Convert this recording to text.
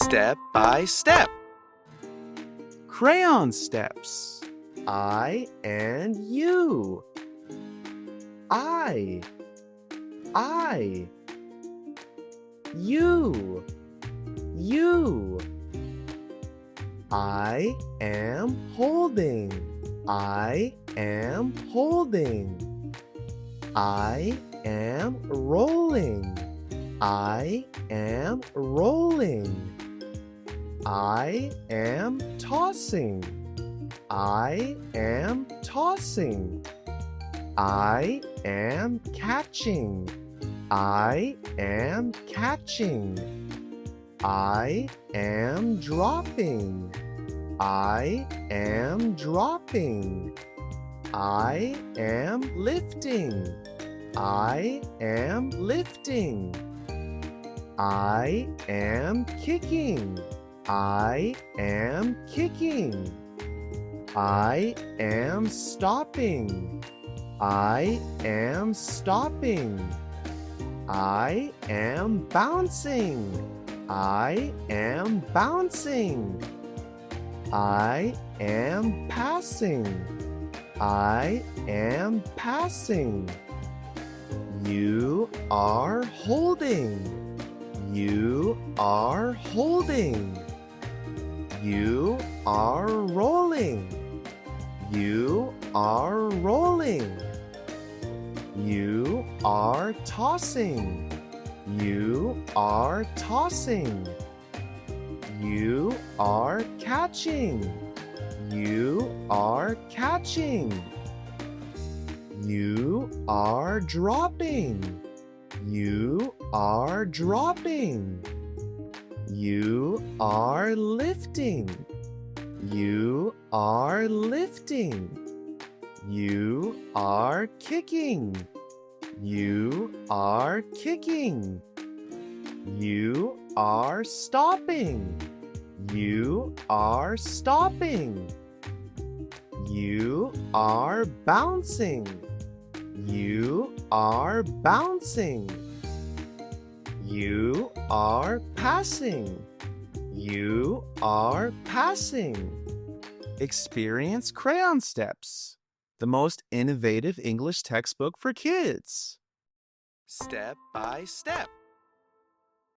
Step by step. Crayon steps. I and you. I. You. I am holding. I am holding. I am rolling. I am rolling. I am tossing. I am tossing. I am catching. I am catching. I am dropping. I am dropping. I am lifting. I am lifting. I am kicking. I am kicking. I am stopping. I am stopping. I am bouncing. I am bouncing. I am passing. I am passing. You are holding. You are holding. You are rolling. You are rolling. You are tossing. You are tossing. You are catching. You are catching. You are dropping. You are dropping. You are lifting. You are lifting. You are kicking. You are kicking. You are stopping. You are stopping. You are bouncing. You are bouncing. You are passing. You are passing. Experience Crayon Steps, the most innovative English textbook for kids. Step by step.